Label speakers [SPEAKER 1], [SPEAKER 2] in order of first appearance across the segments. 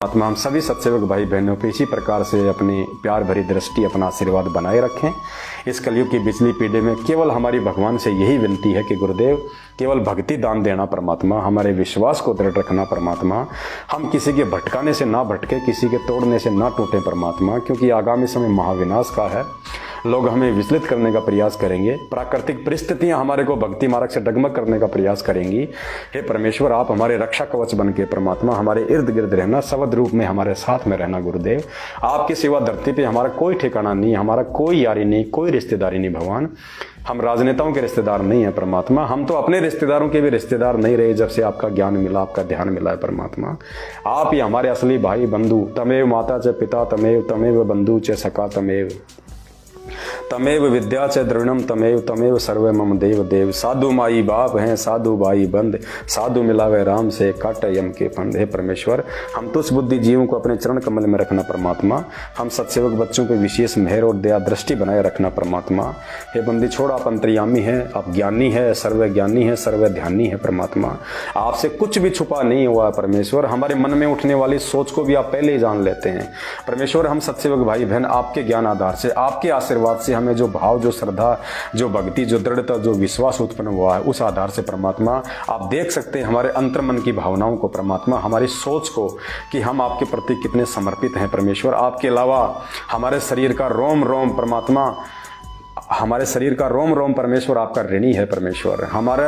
[SPEAKER 1] आत्मा हम सभी सत्सेवक भाई बहनों को इसी प्रकार से अपनी प्यार भरी दृष्टि, अपना आशीर्वाद बनाए रखें। इस कलयुग की बिजली पीढ़ी में केवल हमारी भगवान से यही विनती है कि गुरुदेव केवल भक्ति दान देना परमात्मा, हमारे विश्वास को दृढ़ रखना परमात्मा, हम किसी के भटकाने से ना भटके, किसी के तोड़ने से ना टूटे परमात्मा, क्योंकि आगामी समय महाविनाश का है। लोग हमें विचलित करने का प्रयास करेंगे, प्राकृतिक परिस्थितियां हमारे को भक्ति मार्ग से डगमग करने का प्रयास करेंगी। हे परमेश्वर, आप हमारे रक्षा कवच बन के परमात्मा हमारे इर्द गिर्द रहना, शब्द रूप में हमारे साथ में रहना। गुरुदेव, आपके सिवा धरती पे हमारा कोई ठिकाना नहीं, हमारा कोई यारी नहीं, कोई रिश्तेदारी नहीं। भगवान, हम राजनेताओं के रिश्तेदार नहीं है परमात्मा, हम तो अपने रिश्तेदारों के भी रिश्तेदार नहीं रहे जब से आपका ज्ञान मिला, आपका ध्यान मिला है परमात्मा। आप ही हमारे असली भाई बंधु, तमेव माता च पिता तमेव, तमेव बंधु च सखा तमेव, तमेव विद्या च द्रविणम तमेव, तमेव सर्व मम देव देव। साधु माई बाप हैं, साधु भाई बंद, साधु मिलावे राम से काट यम के फंद। हे परमेश्वर, हम तुष बुद्धि जीवों को अपने चरण कमल में रखना परमात्मा, हम सत्सेवक बच्चों पे विशेष मेहर और दया दृष्टि बनाए रखना परमात्मा। हे बंदी छोड़, आप अंतर्यामी हैं, आप ज्ञानी है, सर्व ज्ञानी है, सर्व ध्यानी है परमात्मा। आपसे कुछ भी छुपा नहीं हुआ परमेश्वर, हमारे मन में उठने वाली सोच को भी आप पहले ही जान लेते हैं परमेश्वर। हम सत्सेवक भाई बहन आपके ज्ञान आधार से, आपके आशीर्वाद से हमें जो भाव, जो श्रद्धा, जो भक्ति, जो दृढ़ता, जो विश्वास उत्पन्न हुआ है, उस आधार से परमात्मा आप देख सकते हैं हमारे अंतर्मन की भावनाओं को परमात्मा, हमारी सोच को, कि हम आपके प्रति कितने समर्पित हैं परमेश्वर। आपके अलावा हमारे शरीर का रोम रोम परमात्मा, हमारे शरीर का रोम रोम परमेश्वर आपका ऋणी है परमेश्वर। हमारे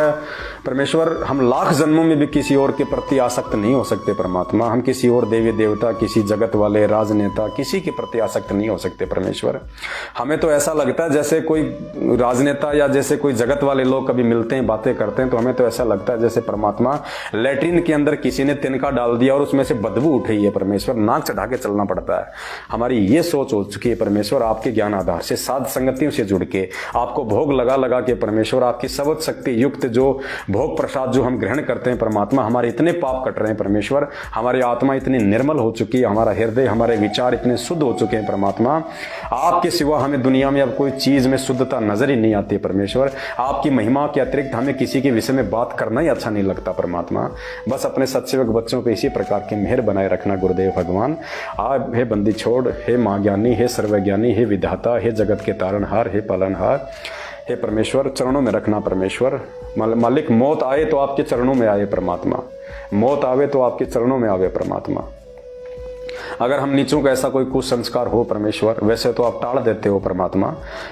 [SPEAKER 1] परमेश्वर, हम लाख जन्मों में भी किसी और के प्रति आसक्त नहीं हो सकते परमात्मा। हम किसी और देवी देवता, किसी जगत वाले राजनेता, किसी के प्रति आसक्त नहीं हो सकते परमेश्वर। हमें तो ऐसा लगता है जैसे कोई राजनेता या जैसे कोई जगत वाले लोग कभी मिलते हैं, बातें करते हैं, तो हमें तो ऐसा लगता है जैसे परमात्मा लैट्रिन के अंदर किसी ने तिनका डाल दिया और उसमें से बदबू उठ रही है परमेश्वर, नाक चढ़ा के चलना पड़ता है। हमारी ये सोच हो चुकी है परमेश्वर। आपके ज्ञान आधार से, साध संगतियों से जुड़ के, आपको भोग लगा लगा के परमेश्वर, आपकी सबद शक्ति युक्त जो भोग प्रसाद जो हम ग्रहण करते हैं परमात्मा, हमारे इतने पाप कट रहे हैं परमेश्वर, हमारी आत्मा इतनी निर्मल हो चुकी है, हमारा हृदय, हमारे विचार इतने शुद्ध हो चुके हैं परमात्मा। आपके सिवा हमें दुनिया में अब कोई चीज में शुद्धता नजर ही नहीं आती परमेश्वर। आपकी महिमा के अतिरिक्त हमें किसी के विषय में बात करना ही अच्छा नहीं लगता परमात्मा। बस अपने सत्सेवक बच्चों पे इसी प्रकार की मेहर बनाए रखना गुरुदेव भगवान। आप हे बंदी छोड़, हे महाज्ञानी, हे सर्वज्ञानी, हे विधाता, हे जगत के तारणहार, हे पालनहार, हे परमेश्वर, चरणों में रखना परमेश्वर। मालिक, मौत आए तो आपके चरणों में आए परमात्मा, मौत आवे तो आपके चरणों में आवे परमात्मा। अगर हम नीचों का ऐसा कोई कुसंस्कार हो परमेश्वर, वैसे तो आप टाल देते हो परमात्मा,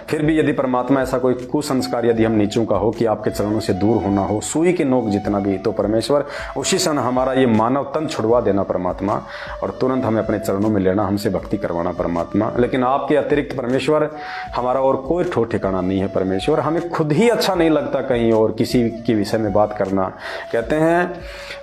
[SPEAKER 1] फिर भी यदि परमात्मा ऐसा कोई कुसंस्कार यदि हम नीचों का हो कि आपके चरणों से दूर होना हो, सुई के नोक जितना भी, तो परमेश्वर उसी क्षण हमारा ये मानव तन छुड़वा देना परमात्मा, और तुरंत हमें अपने चरणों में लेना, हमसे भक्ति करवाना परमात्मा। लेकिन आपके अतिरिक्त परमेश्वर हमारा और कोई ठोर ठिकाना नहीं है परमेश्वर। हमें खुद ही अच्छा नहीं लगता कहीं और किसी के विषय में बात करना। कहते हैं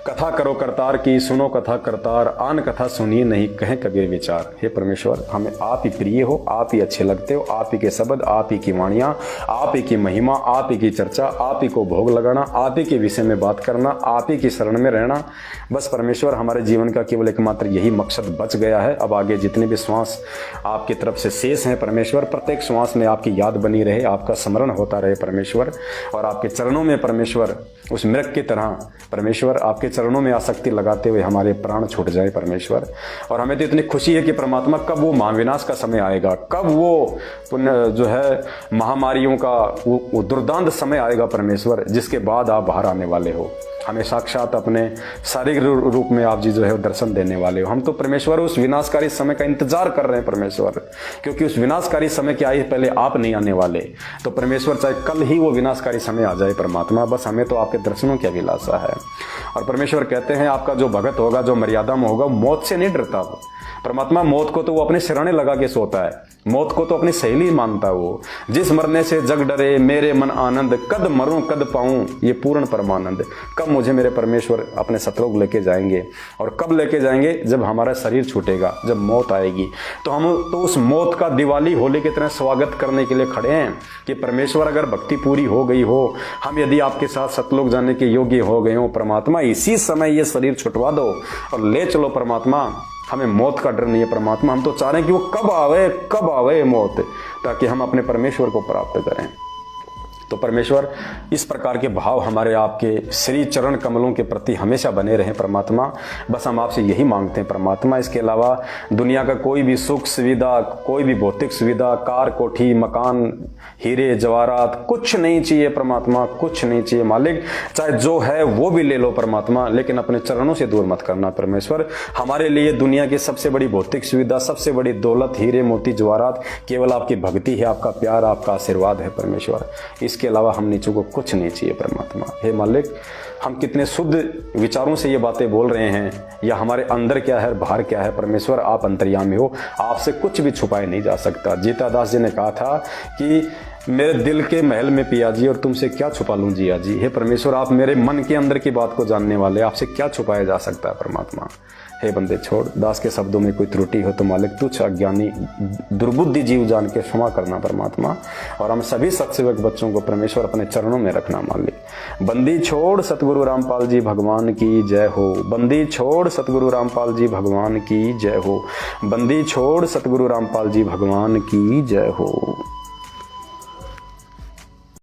[SPEAKER 1] कथा करो करतार की, सुनो कथा करतार, आन कथा सुनिए नहीं कहें कबीर विचार। हे परमेश्वर, हमें आप ही प्रिय हो, आप ही अच्छे लगते हो, आप ही के शब्द, आप ही की वाणियाँ, आप ही की महिमा, आप ही की चर्चा, आप ही को भोग लगाना, आप ही के विषय में बात करना, आप ही की शरण में रहना। बस परमेश्वर, हमारे जीवन का केवल एकमात्र यही मकसद बच गया है। अब आगे जितने भी श्वास आपकी तरफ से शेष हैं परमेश्वर, प्रत्येक श्वास में आपकी याद बनी रहे, आपका स्मरण होता रहे परमेश्वर, और आपके चरणों में परमेश्वर उस मृग की तरह परमेश्वर आपके चरणों में आसक्ति लगाते हुए हमारे प्राण छूट जाए परमेश्वर। और हमें तो इतनी खुशी है कि परमात्मा कब वो महाविनाश का समय आएगा, कब वो जो है महामारियों का वो दुर्दांत समय आएगा परमेश्वर, जिसके बाद आप बाहर आने वाले हो, हमें साक्षात अपने शारीरिक रूप में आप जी जो है दर्शन देने वाले हो। हम तो परमेश्वर उस विनाशकारी समय का इंतजार कर रहे हैं परमेश्वर, क्योंकि उस विनाशकारी समय के आए पहले आप नहीं आने वाले। तो परमेश्वर चाहे कल ही वो विनाशकारी समय आ जाए परमात्मा, बस हमें तो आपके दर्शनों की अभिलाषा है। और परमेश्वर कहते हैं आपका जो भगत होगा, जो मर्यादा में होगा, मौत से नहीं डरता परमात्मा। मौत को तो वो अपने सिरहाने लगा के सोता है, मौत को तो अपनी सहेली मानता है वो। जिस मरने से जग डरे मेरे मन आनंद, कद मरूं कद पाऊं ये पूर्ण परमानंद। कब मुझे मेरे परमेश्वर अपने सतलोक लेके जाएंगे, और कब लेके जाएंगे? जब हमारा शरीर छूटेगा, जब मौत आएगी। तो हम तो उस मौत का दिवाली होली की तरह स्वागत करने के लिए खड़े हैं कि परमेश्वर अगर भक्ति पूरी हो गई हो, हम यदि आपके साथ सतलोक जाने के योग्य हो गए हो परमात्मा, इसी समय ये शरीर छुटवा दो और ले चलो परमात्मा। हमें मौत का डर नहीं है परमात्मा, हम तो चाह रहे हैं कि वो कब आवे मौत, ताकि हम अपने परमेश्वर को प्राप्त करें। तो परमेश्वर इस प्रकार के भाव हमारे आपके श्री चरण कमलों के प्रति हमेशा बने रहें परमात्मा। बस हम आपसे यही मांगते हैं परमात्मा। इसके अलावा दुनिया का कोई भी सुख सुविधा, कोई भी भौतिक सुविधा, कार कोठी मकान, हीरे जवाहरात कुछ नहीं चाहिए परमात्मा, कुछ नहीं चाहिए मालिक। चाहे जो है वो भी ले लो परमात्मा, लेकिन अपने चरणों से दूर मत करना परमेश्वर। हमारे लिए दुनिया की सबसे बड़ी भौतिक सुविधा, सबसे बड़ी दौलत, हीरे मोती जवाहरात केवल आपकी भक्ति है, आपका प्यार, आपका आशीर्वाद है परमेश्वर। इसके अलावा हम नीचों को कुछ नहीं चाहिए परमात्मा। हे मालिक, हम कितने शुद्ध विचारों से ये बातें बोल रहे हैं, या हमारे अंदर क्या है बाहर क्या है परमेश्वर, आप अंतर्यामी हो, आपसे कुछ भी छुपाया नहीं जा सकता। जीतादास जी ने कहा था कि मेरे दिल के महल में पिया जी, और तुमसे क्या छुपा लूं जिया जी। हे परमेश्वर, आप मेरे मन के अंदर की बात को जानने वाले, आपसे क्या छुपाया जा सकता है परमात्मा। हे बंदे छोड़, दास के शब्दों में कोई त्रुटि हो तो मालिक तुच्छ अज्ञानी दुर्बुद्धि जीव जान के क्षमा करना परमात्मा। और हम सभी सत्सेवक बच्चों को परमेश्वर अपने चरणों में रखना मालिक। बंदी छोड़ सतगुरु रामपाल जी भगवान की जय हो। बंदी छोड़ सतगुरु रामपाल जी भगवान की जय हो। बंदी छोड़ सतगुरु रामपाल जी भगवान की जय हो।